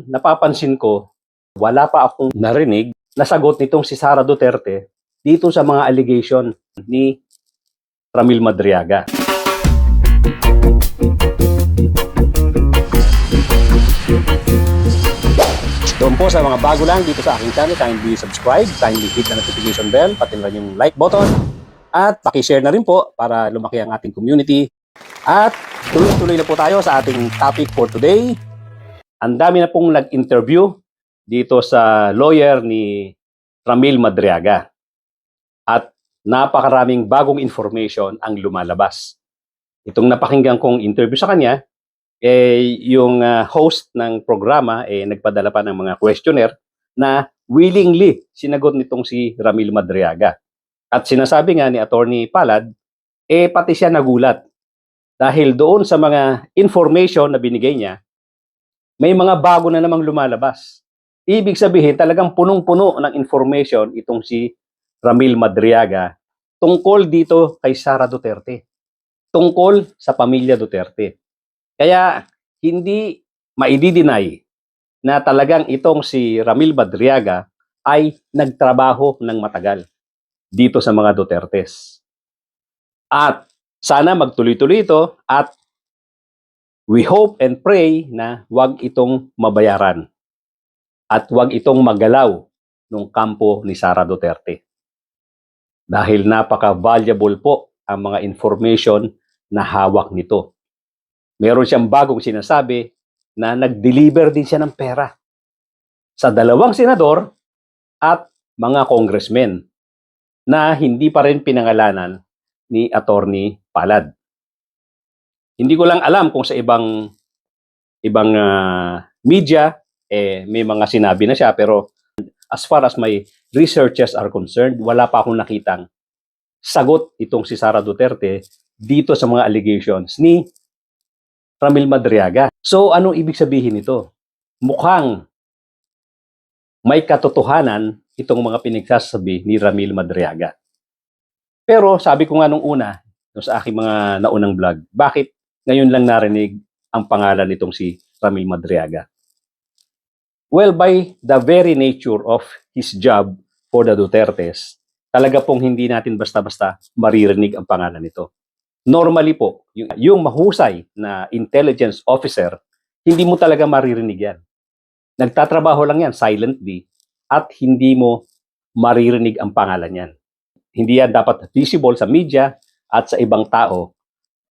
napapansin ko, wala pa akong narinig na sagot nitong si Sara Duterte dito sa mga allegation ni Ramil Madriaga. Doon po sa mga bago lang dito sa aking channel, kindly subscribe, kindly hit the notification bell, pati na yung like button, at pakishare na rin po para lumaki ang ating community. At tuloy-tuloy na po tayo sa ating topic for today. Ang dami na pong nag-interview dito sa lawyer ni Ramil Madriaga. At napakaraming bagong information ang lumalabas. Itong napakinggan kong interview sa kanya, yung host ng programa nagpadala pa ng mga questionnaire na willingly sinagot nitong si Ramil Madriaga. At sinasabi nga ni Attorney Palad, pati siya nagulat. Dahil doon sa mga information na binigay niya, may mga bago na namang lumalabas. Ibig sabihin, talagang punong-puno ng information itong si Ramil Madriaga tungkol dito kay Sara Duterte. Tungkol sa pamilya Duterte. Kaya hindi maidi-deny na talagang itong si Ramil Madriaga ay nagtrabaho ng matagal dito sa mga Dutertes. At sana magtuloy-tuloy ito at we hope and pray na wag itong mabayaran at wag itong magalaw ng kampo ni Sara Duterte. Dahil napaka-valuable po ang mga information na hawak nito. Meron siyang bagong sinasabi na nag-deliver din siya ng pera sa dalawang senador at mga congressmen na hindi pa rin pinangalanan ni Attorney Palad. Hindi ko lang alam kung sa ibang media may mga sinabi na siya, pero as far as my researches are concerned, wala pa akong nakitang sagot itong si Sara Duterte dito sa mga allegations ni Ramil Madriaga. So, anong ibig sabihin nito? Mukhang may katotohanan itong mga pinagsasabi ni Ramil Madriaga. Pero sabi ko nga nung una, sa aking mga naunang vlog, bakit ngayon lang narinig ang pangalan nitong si Ramil Madriaga? Well, by the very nature of his job for the Dutertes, talaga pong hindi natin basta-basta maririnig ang pangalan nito. Normally po, yung mahusay na intelligence officer, hindi mo talaga maririnig yan. Nagtatrabaho lang yan silently at hindi mo maririnig ang pangalan yan. Hindi yan dapat visible sa media at sa ibang tao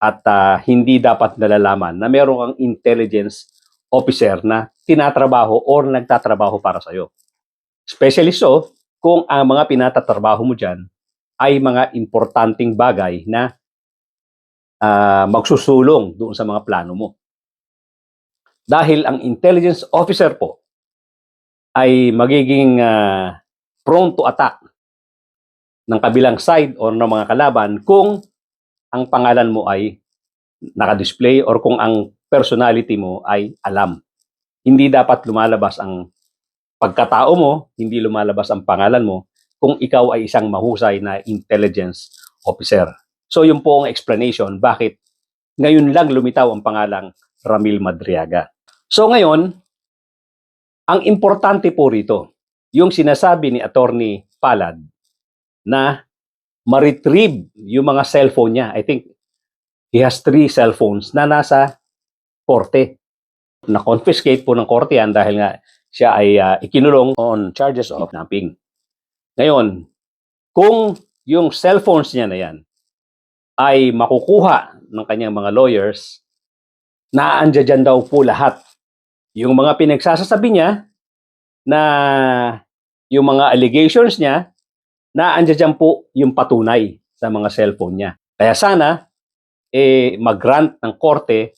at hindi dapat nalalaman na meron kang intelligence officer na tinatrabaho or nagtatrabaho para sa'yo. Especially so, kung ang mga pinatatrabaho mo dyan ay mga importanteng bagay na magsusulong doon sa mga plano mo. Dahil ang intelligence officer po ay magiging prone to attack ng kabilang side or ng mga kalaban kung ang pangalan mo ay nakadisplay or kung ang personality mo ay alam. Hindi dapat lumalabas ang pagkatao mo, hindi lumalabas ang pangalan mo kung ikaw ay isang mahusay na intelligence officer. So yun po ang explanation bakit ngayon lang lumitaw ang pangalang Ramil Madriaga. So ngayon, ang importante po rito, yung sinasabi ni Attorney Palad na ma-retrieve yung mga cellphone niya. I think he has 3 cellphones na nasa korte. Na-confiscate po ng korte yan dahil nga siya ay ikinulong on charges of kidnapping. Ngayon, kung yung cellphones niya na yan ay makukuha ng kanyang mga lawyers, naaandyan daw po lahat. Yung mga pinagsasasabi niya na yung mga allegations niya, naaandyan po yung patunay sa mga cellphone niya. Kaya sana, mag-grant ng korte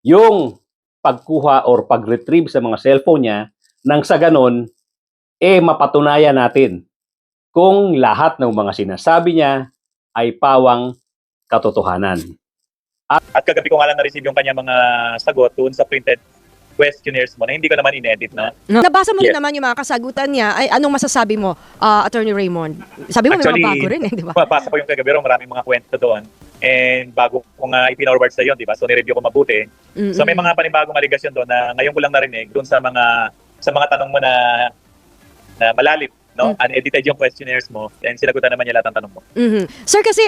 yung pagkuha or pag-retrieve sa mga cellphone niya nang sa ganon, mapatunayan natin kung lahat ng mga sinasabi niya ay pawang katotohanan. At kagabi ko nga lang na-receive yung kanya mga sagot doon sa printed questionnaires mo na hindi ko naman in-edit na. Nabasa mo rin Yes. naman yung mga kasagutan niya. Ay, anong masasabi mo, Attorney Raymond? Sabi mo may mga bago rin, di ba? Mabasa ko yung kagabi, maraming mga kwento doon. And bago ko nga ipin-forward sa iyo, di ba? So nireview ko mabuti. So may mga panibagong aligasyon doon na ngayon ko lang narinig doon sa mga tanong mo na malalim, no? Unedited yung questionnaires mo, and sinagutan naman niya lahat ng tanong mo. Sir, kasi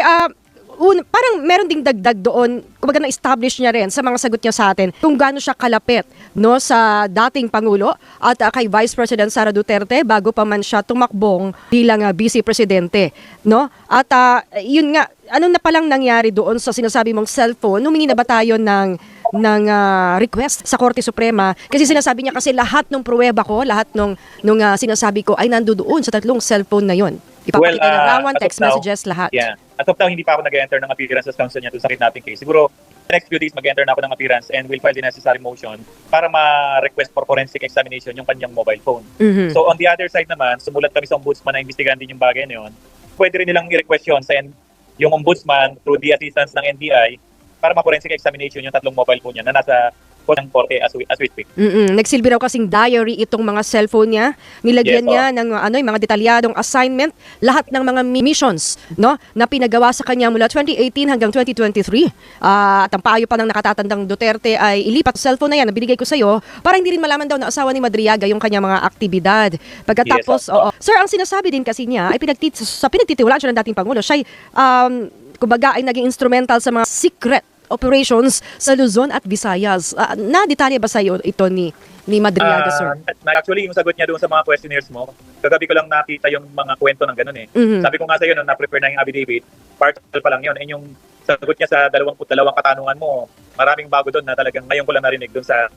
parang meron ding dagdag doon, kumbaga na-establish niya rin sa mga sagot niya sa atin kung gaano siya kalapit, no, sa dating Pangulo at kay Vice President Sara Duterte bago pa man siya tumakbong bilang Vice Presidente, no? At yun nga, ano na palang nangyari doon sa sinasabi mong cellphone? Humingi na ba tayo ng request sa Korte Suprema? Kasi sinasabi niya kasi lahat ng pruweba ko, lahat nung sinasabi ko ay nandoon sa tatlong cellphone na yon. Ipapakita ng rawan, as of text messages, lahat. Yeah. As of now, hindi pa ako nag-enter ng appearance sa counsel niya doon sa kidnapping case. Siguro, the next few days, mag-enter na ako ng appearance and will file the necessary motion para ma-request for forensic examination yung kanyang mobile phone. So, on the other side naman, sumulat kami sa ombudsman na investigahan din yung bagay na yun. Pwede rin nilang i-request yun sa yung ombudsman through the assistance ng NBI para ma-forensic examination yung tatlong mobile phone niya na nasa ng korte as we speak. Nagsilbi raw kasing diary itong mga cellphone niya. Nilagyan niya ng yung mga detalyadong assignment, lahat ng mga missions, no, na pinagawa sa kanya mula 2018 hanggang 2023. At ang payo pa ng nakatatandang Duterte ay ilipat sa cellphone na yan na binigay ko sa iyo para hindi rin malaman daw ng asawa ni Madriaga yung kanya mga aktibidad. Pagkatapos, sir, ang sinasabi din kasi niya ay pinagtitiwalaan siya ng dating Pangulo. Siya kumbaga ay naging instrumental sa mga secret operations sa Luzon at Visayas. Na-detalye ba sa iyo ito ni Madriaga, sir? Actually, yung sagot niya doon sa mga questionnaires mo, kagabi ko lang nakita yung mga kwento ng ganun eh. Sabi ko nga sa iyo, nung na-prepare na yung affidavit, partial pa lang yun. And yung sagot niya sa 22 katanungan mo, maraming bago doon na talagang ngayon ko lang narinig doon sa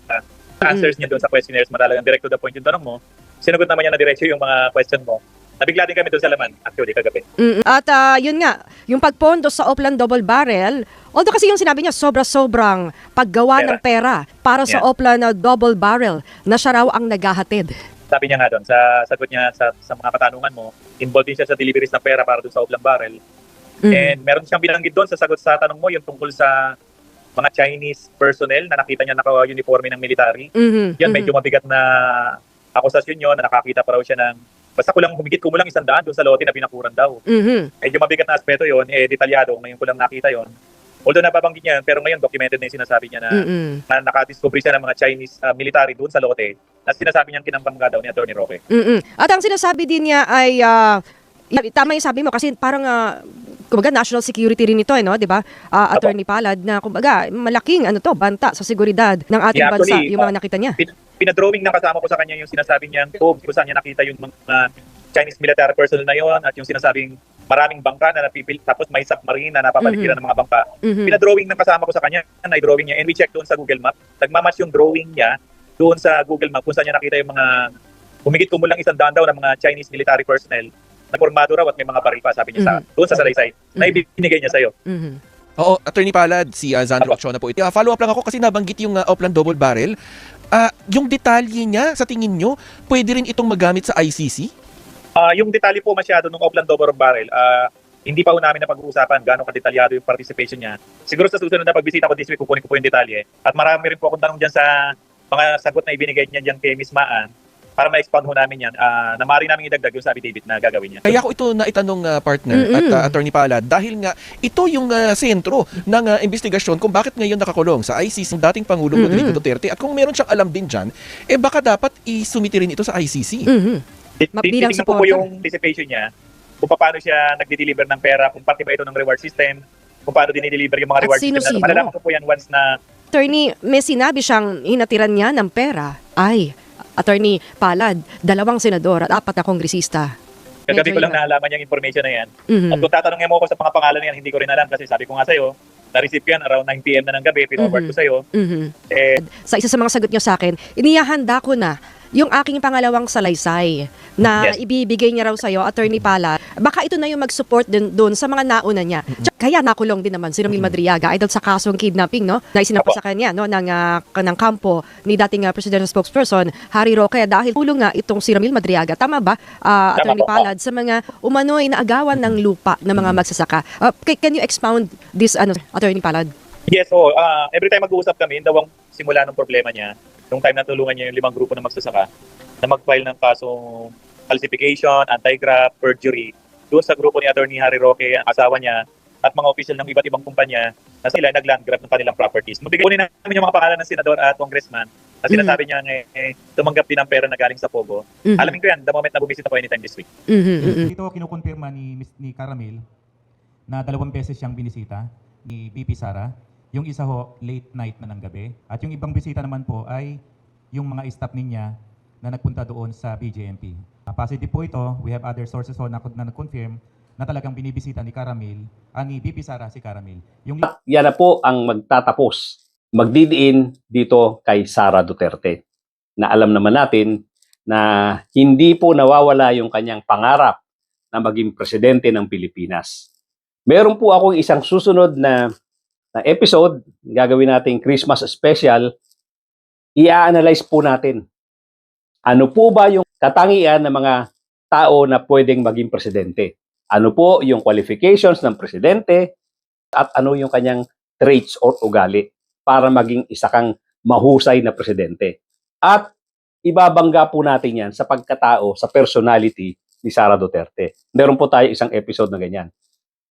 answers niya doon sa questionnaires mo. Talagang direct to the point yung tanong mo. Sinagot naman niya na diretso yung mga question mo. Nabigla din kami doon sa laman, actually, kagabi. At yun nga, yung pagpondo sa Oplan Double Barrel, although kasi yung sinabi niya, sobra-sobrang paggawa ng pera para sa Oplan Double Barrel na siya raw ang naghahatid. Sabi niya nga doon, sa sagot niya sa mga katanungan mo, involved din siya sa deliveries ng pera para doon sa Oplan Barrel. And meron siyang binanggit doon sa sagot sa tanong mo, yung tungkol sa mga Chinese personnel na nakita niya naka-uniforme ng military. Yan, medyo mabigat na akusasyon yun, na nakakita pa raw siya ng basta humigit kumulang 100 doon sa lote na pinakuran daw. Medyo mabigat na aspeto yun, detalyado, ngayon ko lang nakita yun. Although nababanggit niya, pero ngayon documented na yung sinasabi niya na nakadiscover siya ng mga Chinese military doon sa lote na sinasabi niya kinambangga daw ni Atty. Roque. At ang sinasabi din niya ay, tama yung sabi mo kasi parang kumbaga national security rin ito, no, 'di ba? Attorney Palad, na kumbaga malaking banta sa seguridad ng ating bansa, yung mga nakita niya. Pinadrawing na kasama ko sa kanya yung sinasabi niyang kung saan niya nakita yung mga Chinese military personnel na yon at yung sinasabing maraming bangka na napipil tapos may submarine na napapaligiran ng mga bangka. Pinadrawing na kasama ko sa kanya, na-drawing niya and we check doon sa Google Map. Nagmamatch yung drawing niya doon sa Google Map kung saan niya nakita yung mga humigit kumulang 100 daw ng mga Chinese military personnel na pormado raw at may mga baril pa, sabi niya doon sa salaysay na ibinigay niya sa'yo. Oo, Attorney Palad, si Zandro Acciona po. Follow up lang ako kasi nabanggit yung Oplan Double Barrel. Yung detalye niya, sa tingin nyo, pwede rin itong magamit sa ICC? Yung detalye po masyado ng Oplan Double Barrel, hindi pa po namin napag-uusapan gano'ng kadetalyado yung participation niya. Siguro sa susunod na pagbisita ko this week, kukunin ko po yung detalye. At marami rin po akong tanong dyan sa mga sagot na ibinigay niya dyan kay Ms. Maan para ma-expand ho namin yan, na maaari namin idagdag yung sa affidavit na gagawin niya. Kaya ko ito naitanong partner at Attorney Palad dahil nga ito yung sentro ng investigasyon kung bakit ngayon nakakulong sa ICC ng dating Pangulong Rodrigo Duterte at kung meron siyang alam din dyan, baka dapat isumiti rin ito sa ICC. Titingnan ko po yung participation niya, kung paano siya nagdi-deliver ng pera, kung pati ba ito ng reward system, kung paano dinideliver yung mga reward system. Malalaman ko po yan once na... Attorney, may sinabi siyang hinatiran niya ng pera ay Attorney Palad, 2 senador at 4 na kongresista. Kagabi ko lang naalaman yung information na yan. At kung tatanungin mo ko sa mga pangalan na yan, hindi ko rin alam kasi sabi ko nga sa'yo, na-receive ko yan around 9 PM na ng gabi, pinoward ko sa'yo. Sa isa sa mga sagot niyo sa akin, inihahanda ko na yung aking pangalawang salaysay na ibibigay niya raw sa'yo, Attorney Palad. Baka ito na yung mag-support din doon sa mga nauna niya. Kaya nakulong din naman si Romil Madriaga ay sa kasong kidnapping, no, na isinampa sa kanya, no, ng kampo ni dating presidential spokesperson Harry Roque dahil tulong nga itong si Romil Madriaga. Tama ba, Attorney Palad, sa mga umano'y naagawan ng lupa ng mga magsasaka? Can you expound this, Attorney Palad? Yes, every time mag-uusap kami, yun daw ang simula ng problema niya. Nung time na tulungan niya yung 5 grupo na magsasaka na mag-file ng kasong falsification, anti-graft, perjury doon sa grupo ni Attorney Harry Roque, ang asawa niya, at mga official ng iba't ibang kumpanya na sila nag-land grab ng kanilang properties. Mabigyan namin yung mga pangalan ng senador at congressman na sinasabi niya tumanggap din ng pera na galing sa Pogo. Alamin ko yan the moment na bumisita po anytime this week. Dito kinukumpirma ni Caramel na 2 beses siyang binisita ni VP Sara. Yung isa ho, late night na ng gabi. At yung ibang bisita naman po ay yung mga staff niya na nagpunta doon sa BJMP. Positive po ito. We have other sources ho na nag-confirm na talagang binibisita ni Caramel, ni VP Sara si Caramel. Yung Yan na po ang magtatapos, magdidiin dito kay Sara Duterte. Na alam naman natin na hindi po nawawala yung kanyang pangarap na maging presidente ng Pilipinas. Meron po akong isang susunod na episode, gagawin nating Christmas special, i-analyze po natin. Ano po ba yung katangian ng mga tao na pwedeng maging presidente? Ano po yung qualifications ng presidente at ano yung kanyang traits or ugali para maging isa kang mahusay na presidente. At ibabangga po natin yan sa pagkatao, sa personality ni Sara Duterte. Meron po tayo isang episode na ganyan.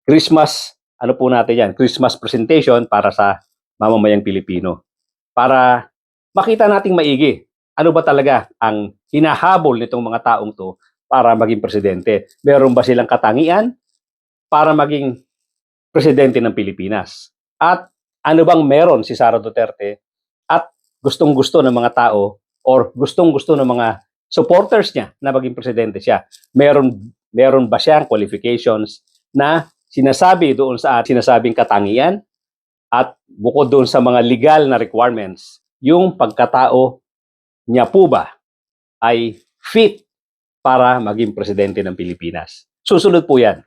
Christmas, ano po natin yan? Christmas presentation para sa mamamayang Pilipino. Para makita nating maigi ano ba talaga ang hinahabol nitong mga taong to para maging presidente. Meron ba silang katangian para maging presidente ng Pilipinas? At ano bang meron si Sara Duterte at gustong-gusto ng mga tao or gustong-gusto ng mga supporters niya na maging presidente siya? Meron ba siyang qualifications na sinasabi doon sa sinasabing katangian at bukod doon sa mga legal na requirements, yung pagkatao niya po ba ay fit para maging presidente ng Pilipinas? Susunod po yan.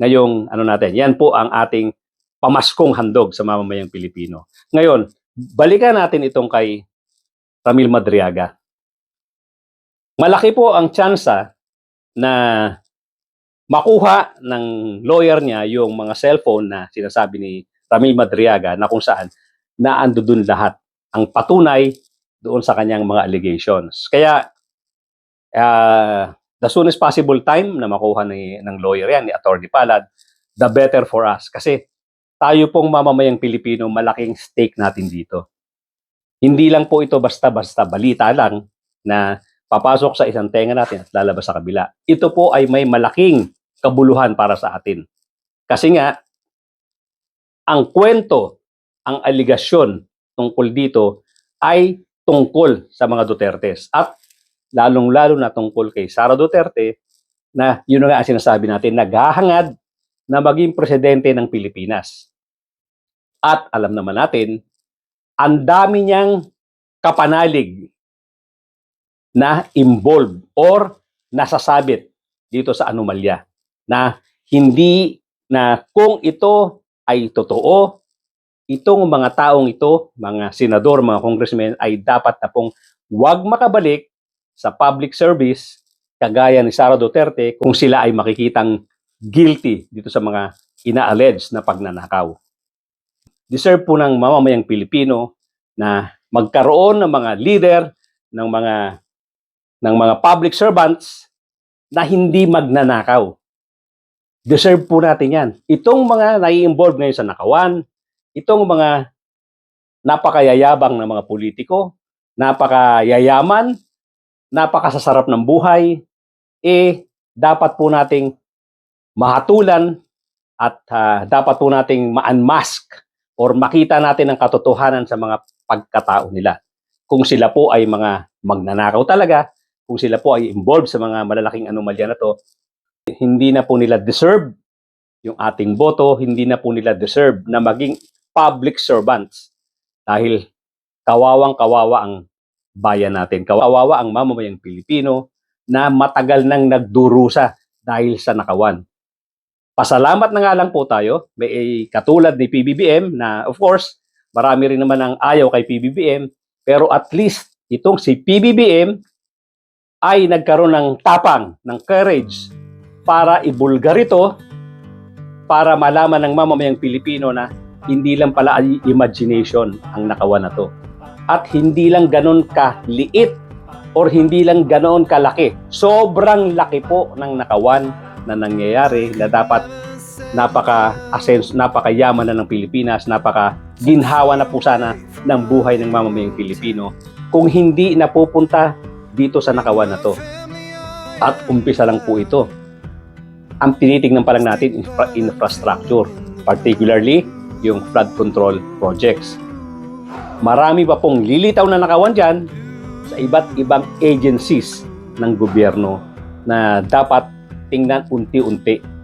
Ngayong yan po ang ating pamaskong handog sa mamamayang Pilipino. Ngayon, balikan natin itong kay Ramil Madriaga. Malaki po ang tsansa na makuha ng lawyer niya yung mga cellphone na sinasabi ni Ramil Madriaga na kung saan naando dun lahat ang patunay doon sa kanyang mga allegations. Kaya, the soonest possible time na makuha ng lawyer yan, ni Atty. Palad, the better for us. Kasi tayo pong mamamayang Pilipino, malaking stake natin dito. Hindi lang po ito basta-basta balita lang na papasok sa isang tenga natin at lalabas sa kabila. Ito po ay may malaking kabuluhan para sa atin. Kasi nga, ang kwento, ang aligasyon tungkol dito ay tungkol sa mga Dutertes at lalong-lalo na tungkol kay Sara Duterte na yun nga ang sinasabi natin, naghahangad na maging presidente ng Pilipinas. At alam naman natin, ang dami niyang kapanalig na involved or nasasabit dito sa anomalya na hindi na kung ito ay totoo, itong mga taong ito, mga senador, mga congressmen, ay dapat na pong huwag makabalik sa public service kagaya ni Sara Duterte kung sila ay makikitang guilty dito sa mga ina-allege na pagnanakaw. Deserve po ng mamamayang Pilipino na magkaroon ng mga leader, ng mga public servants na hindi magnanakaw. Deserve po natin yan. Itong mga nai-involve ngayon sa nakawan, itong mga napakayayabang na mga politiko, napakayayaman, napakasasarap ng buhay, dapat po nating mahatulan at dapat po nating ma-unmask or makita natin ang katotohanan sa mga pagkatao nila. Kung sila po ay mga magnanakaw talaga, kung sila po ay involved sa mga malalaking anomalya na to, hindi na po nila deserve yung ating boto, hindi na po nila deserve na maging public servants dahil kawawang-kawawa ang bayan natin. Kawawa ang mamamayang Pilipino na matagal nang nagdurusa dahil sa nakawan. Pasalamat na nga lang po tayo, may katulad ni PBBM na of course, marami rin naman ang ayaw kay PBBM, pero at least itong si PBBM ay nagkaroon ng tapang, ng courage para ibulgar ito, para malaman ng mamamayang Pilipino na hindi lang pala ay imagination ang nakawan na to. At hindi lang ganon kaliit or hindi lang ganon kalaki. Sobrang laki po ng nakawan na nangyayari na dapat napakayaman na ng Pilipinas, napaka-ginhawa na po sana ng buhay ng mamamayang Pilipino kung hindi napupunta dito sa nakawan na to. At umpisa lang po ito. Ang tinitingnan pa lang natin, infrastructure, particularly yung flood control projects. Marami pa pong lilitaw na nakawan dyan sa iba't ibang agencies ng gobyerno na dapat tingnan unti-unti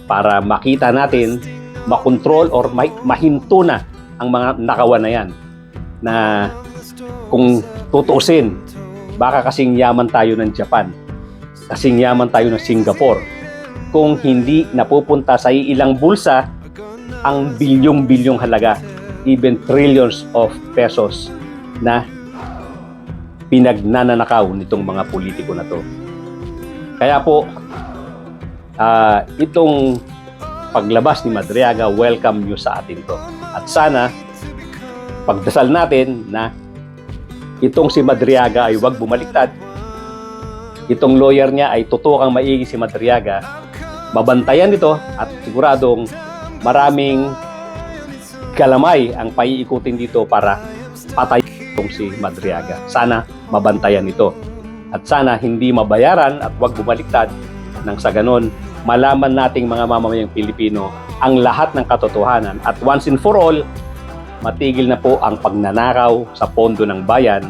para makita natin, makontrol or mahinto na ang mga nakawan na yan. Na kung tutuusin, baka kasing yaman tayo ng Japan, kasing yaman tayo ng Singapore, kung hindi napupunta sa ilang bulsa ang bilyong-bilyong halaga, even trillions of pesos na pinagnanakaw nitong mga politiko na to. Kaya po, itong paglabas ni Madriaga, welcome nyo sa atin to. At sana, pagdasal natin na itong si Madriaga ay huwag bumaliktad. Itong lawyer niya ay tutukang maigi si Madriaga. Mabantayan ito at siguradong maraming kalamay ang paiikutin dito para patayin itong si Madriaga. Sana mabantayan ito. At sana hindi mabayaran at huwag bumaliktad nang sa ganon malaman nating mga mamamayang Pilipino ang lahat ng katotohanan at once and for all, matigil na po ang pagnanakaw sa pondo ng bayan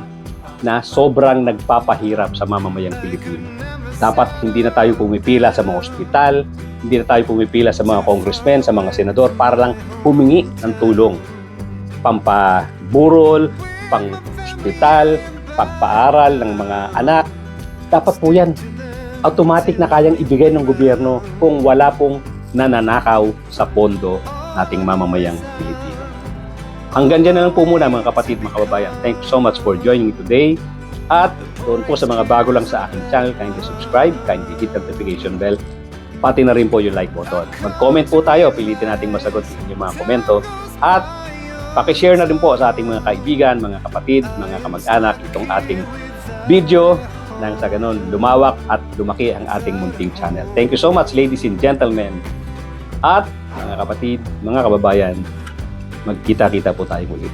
na sobrang nagpapahirap sa mamamayang Pilipino. Dapat hindi na tayo pumipila sa mga ospital, hindi na tayo pumipila sa mga congressmen, sa mga senador para lang humingi ng tulong. Pampaburol, pang-ospital, pagpaaral ng mga anak. Dapat po yan automatic na kayang ibigay ng gobyerno kung wala pong nananakaw sa pondo nating mamamayang Pilipino. Hanggang dyan na lang po muna mga kapatid, mga kababayan. Thank you so much for joining me today. At doon po sa mga bago lang sa aking channel, kindly subscribe, kindly hit the notification bell, pati na rin po yung like button. Mag-comment po tayo, pilitin nating masagot yung mga komento. At pakishare na rin po sa ating mga kaibigan, mga kapatid, mga kamag-anak itong ating video nang sa ganun lumawak at lumaki ang ating munting channel. Thank you so much, ladies and gentlemen. At mga kapatid, mga kababayan, magkita-kita po tayo muli.